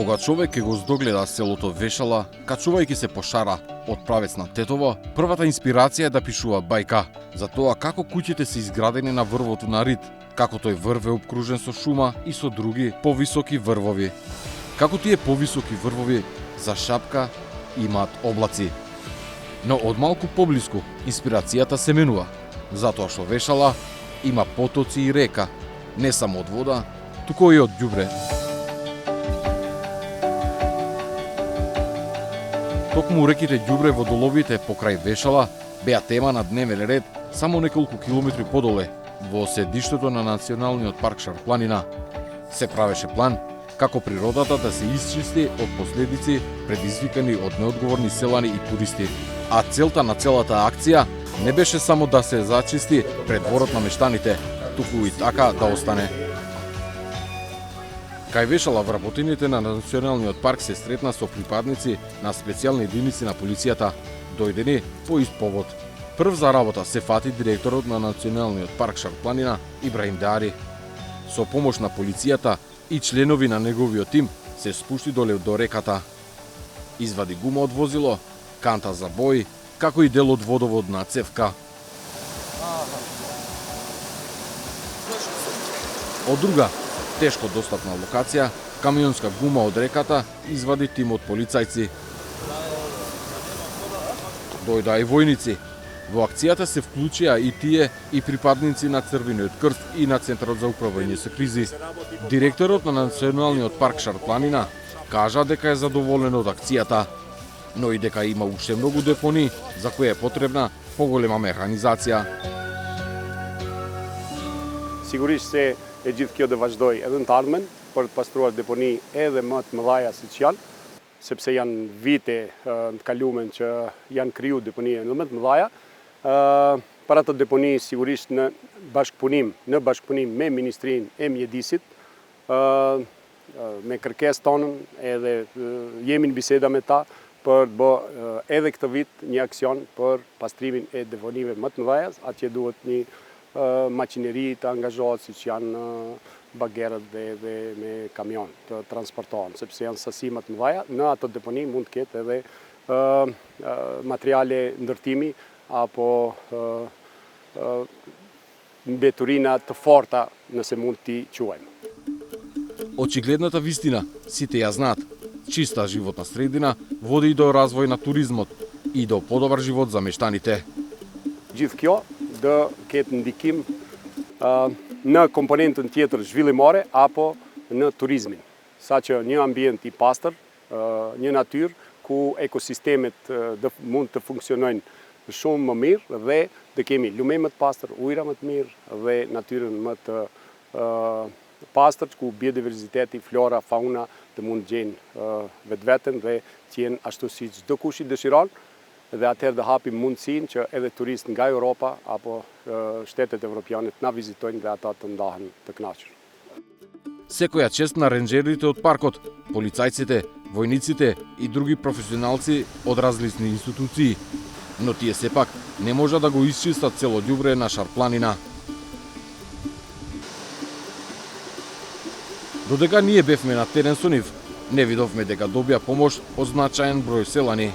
Кога човек ќе го здогледа селото Вешала, качувајќи се по шара од правец на Тетово, првата инспирација е да пишува бајка за тоа како куќите се изградени на врвото на Рид, како тој врв е обкружен со шума и со други повисоки врвови. Како тие повисоки врвови за шапка имаат облаци. Но од малку поблиску инспирацијата се менува, затоа што Вешала има потоци и река, не само од вода, туку и од ѓубре. Токму реките ѓубре во доловите покрај Вешала беа тема на дневен ред само неколку километри подоле, во седиштето на Националниот парк Шарпланина. Се правеше план како природата да се исчисти од последици предизвикани од неодговорни селани и туристи. А целта на целата акција не беше само да се зачисти предворот на мештаните, туку и така да остане. Кај Вешала вработените на Националниот парк се сретна со припадници на специјални единици на полицијата, дојдени по ист повод. Прв за работа се фати директорот на Националниот парк Шарпланина Ибрахим Деари. Со помош на полицијата и членови на неговиот тим се спушти доле до реката. Извади гума од возило, канта за бои, како и дел од водоводна цевка. Од друга, тешко достапна локација, камионска гума од реката извади тим од полицајци. Дојда и војници. Во акцијата се вклучија и тие и припадници на Црвениот крст и на Центарот за управување со кризи. Директорот на Националниот парк Шарпланина кажа дека е задоволен од акцијата, но и дека има уште многу депонии за кои е потребна поголема механизација. Sigurisht se e gjithë kjo do vazhdoj edhe në të ardhmen për të pastruar deponi edhe më të mëdhaja siç janë, sepse janë vite të kaluara që janë kriju deponi edhe më të mëdhaja. Për ato deponi sigurisht në bashkëpunim me Ministrinë e Mjedisit, me kërkesë tonën edhe jemi në biseda me ta për të bërë edhe këtë vit një aksion për pastrimin e deponive më të mëdhaja, atje duhet një makineri të angazhohet siç janë bagerët dhe me kamion të transportohen, sepse janë sasi më të mëdha. Në ato deponi mund të ketë edhe materiale ndërtimi apo mbeturina të forta, nëse mund t'i quajmë. Очигледната вистина, сите ја знаат. Чиста животна средина води и до развој на туризмот и до подобар живот за мештаните. Gjithë kjo do ketë ndikim në komponentën tjetër zhvillimore apo në turizmin. Saqë një ambient i pastër, një natyrë ku ekosistemet mund të funksionojnë shumë më mirë dhe të kemi lume më të pastër, ujëra më të mirë dhe natyrën më të pastër ku biodiversiteti, flora, fauna të mund gjejnë vetveten dhe të jenë ashtu si çdo kush i dëshiron. Dhe atëherë dhe hapim mundësinë që edhe turistë nga Europa apo shtetet evropiane të na vizitojnë dhe ata të ndahen të kënaqur. Секоја чест на ренџерите од паркот, полицајците, војниците и други професионалци од различни институции, но тие сепак не може да го исчистат цело ѓубре на Шарпланина. Додека ние бевме на терен со нив, не видовме дека добија помош од значаен број селани.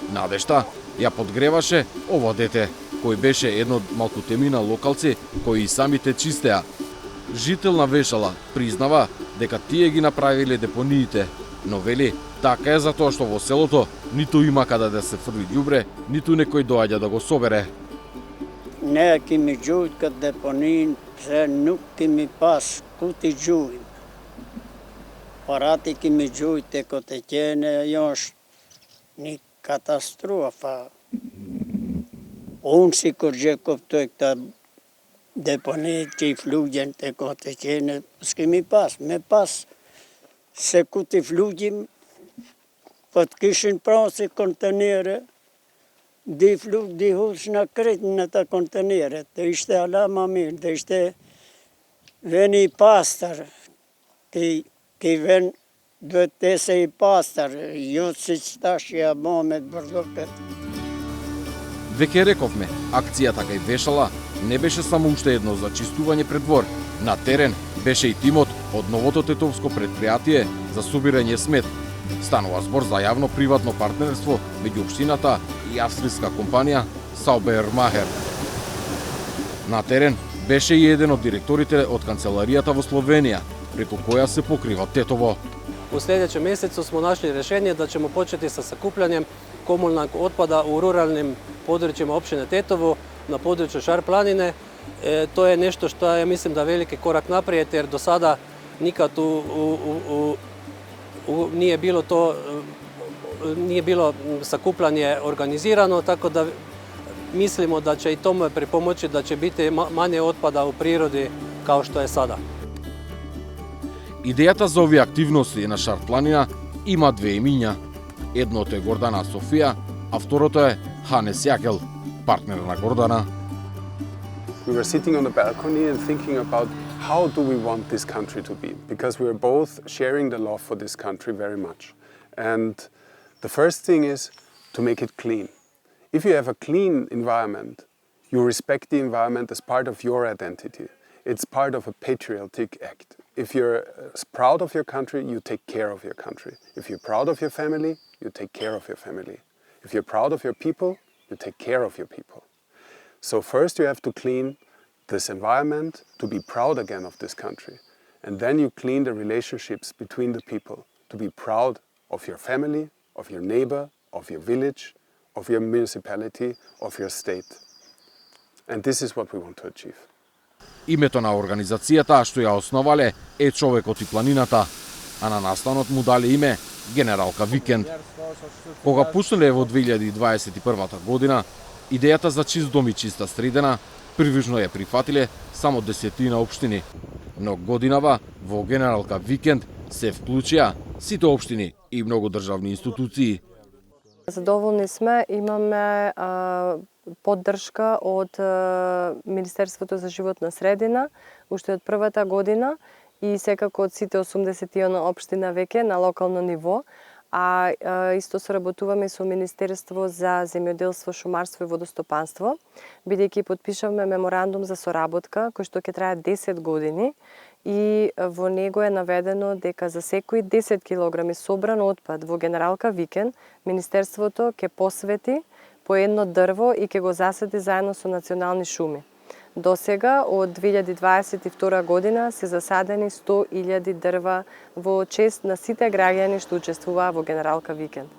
Надежта ја подгреваше ова дете, кој беше едно од малкутемина локалци кои и самите чистеа. Жител на Вешала признава дека тие ги направиле депониите, но вели така е затоа што во селото ниту има каде да се фрли ѓубре, ниту некој доаѓа да го собере. Ne kemi gjujt këtë deponin, pse nuk kemi pas ku t'i gjujmë. Parati kemi gjujt e këtë qene, jo është një katastrofa. Unë si kur gjë kuptoj këta deponit që i flugjen të këtë qene, s'kemi pas, me pas se ku t'i flugjim, po të kishin pranë si kontenere, di flug, di hus në kretë në të konteneret, dhe ishte ala ma mirë, dhe ishte veni i pastër, ki ven duhet të ese i pastër, jo si që tash ja bo me të bërdokët. Веќе рековме, акцијата кај Вешала не беше само уште едно зачистување пред двор. На терен беше и тимот од новото тетовско предпријатие за собирање смет. Станува збор за јавно-приватно партнерство меѓу општината и австријска компанија Saubermacher. На терен беше и еден од директорите од канцеларијата во Словенија, преку која се покрива Тетово. U sljedećem mjesecu smo našli rješenje da ćemo početi sa sakupljanjem komunalnog otpada u ruralnim područjima općine Tetovo na području Šar planine. To je nešto što je, mislim, da veliki korak naprijed, jer do sada nikad nije bilo sakupljanje organizirano, tako da mislimo da će i tome pripomoći da će biti manje otpada u prirodi kao što je sada. Идејата за овие активности на Шар планина има две имиња. Едното е Гордана Софија, а второто е Ханес Јакел, партнер на Гордана. We were sitting on the balcony and thinking about how do we want this country to be, because we are both sharing the love for this country very much. And the first thing is to make it clean. If you have a clean environment, you respect the environment as part of your identity. It's part of a patriotic act. If you're proud of your country, you take care of your country. If you're proud of your family, you take care of your family. If you're proud of your people, you take care of your people. So first you have to clean this environment to be proud again of this country. And then you clean the relationships between the people to be proud of your family, of your neighbor, of your village, of your municipality, of your state. And this is what we want to achieve. Името на организацијата што ја основале е Човекот и планината, а на настанот му дале име Генералка Викенд. Кога пуснале во 2021 година, идејата за чист дом и чиста средина привижно ја прифатиле само 10 општини. Но годинава во Генералка Викенд се вклучија сите општини и многу државни институции. Задоволни сме, имаме поддршка од Министерството за животна средина, уште од првата година и секако од сите 81 општина веќе на локално ниво, а исто соработуваме со Министерство за земјоделство, шумарство и водостопанство, бидејќи потпишавме меморандум за соработка кој што ќе трае 10 години и во него е наведено дека за секои 10 килограми собран отпад во Генералка Викенд, Министерството ќе посвети по едно дрво и ќе го засади заедно со национални шуми. До сега, од 2022 година, се засадени 100.000 дрва во чест на сите граѓани што учествуваа во Генералка Викенд.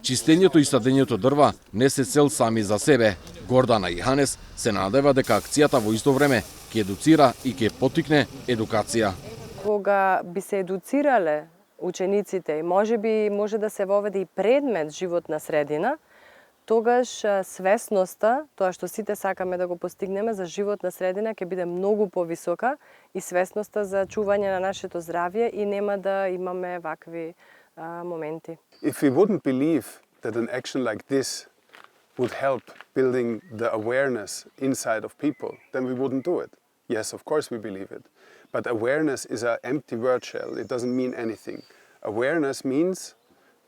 Чистењето и садењето дрва не се цел сами за себе. Гордана и Ханес се надева дека акцијата во исто време ќе едуцира и ќе поттикне едукација. Кога би се едуцирале учениците и може да се воведе и предмет животна средина, тогаш свесноста, тоа што сите сакаме да го постигнеме за животна средина, ќе биде многу повисока и свесноста за чување на нашето здравје и нема да имаме вакви моменти. If we wouldn't believe that an action like this would help building the awareness inside of people, then we wouldn't do it. Yes, of course we believe it. But awareness is an empty word shell. It doesn't mean anything. Awareness means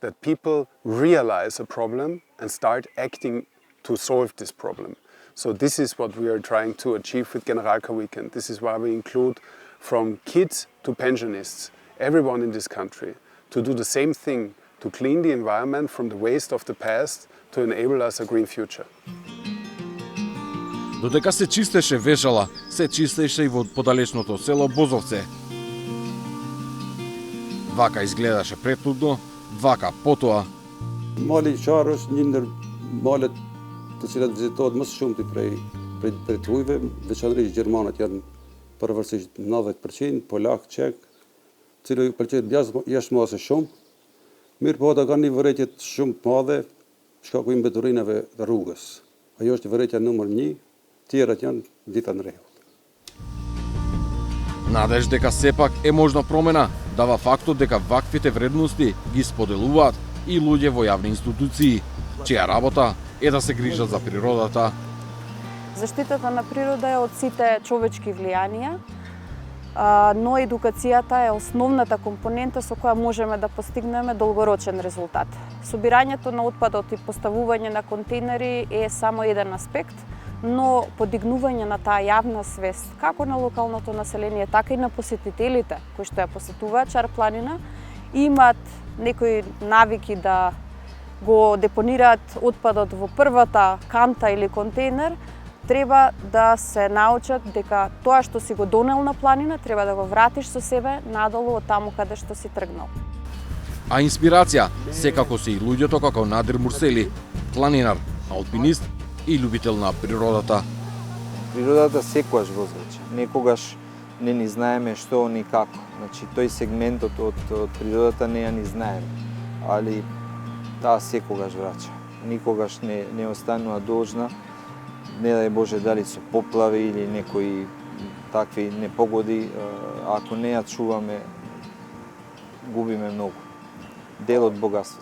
that people realize a problem and start acting to solve this problem. So this is what we are trying to achieve with Generalka Weekend. This is why we include from kids to pensionists, everyone in this country, to do the same thing, to clean the environment from the waste of the past to enable us a green future. Додека се чистеше Вешала, се чистеше и во подалечното село Бозовце. Вака изгледаше претходно, вака потоа. Mali Qarë është një ndër malet të cilat vizitohet më së shumti prej ujve, veçanërisht gjermanët janë përvërsisht 90%, polak, çek, cilë ju pëlqejnë jashtëmase shumë. Mirë po ata kanë një vërejtje shumë të madhe, shkaku i mbeturinave dhe rrugës. Ajo është vërejtja numër 1, tjerat janë gjitha në rregull. Надеж дека сепак е можна промена, дава фактот дека ваквите вредности ги споделуваат и луѓе во јавни институции, чија работа е да се грижат за природата. Заштитата на природа е од сите човечки влијанија, но едукацијата е основната компонента со која можеме да постигнеме долгорочен резултат. Собирањето на отпадот и поставување на контейнери е само еден аспект, но подигнување на таа јавна свест, како на локалното население, така и на посетителите кои што ја посетуваат Шар планина, имат некои навики да го депонираат отпадот во првата канта или контейнер, треба да се научат дека тоа што си го донел на планина треба да го вратиш со себе надолу од таму каде што си тргнал. А инспирација секако се и луѓето како Надир Мурсели, планинар, алпинист и љубител на природата. Природата секогаш возврача. Некогаш не ни знаеме што ни како. Значи тој сегментот од природата не ја ни знаеме, али таа секогаш врача. Никогаш не останува должна. Не дај Боже дали со поплави или некои такви непогоди, ако не ја чуваме, губиме многу. Дел од богатството.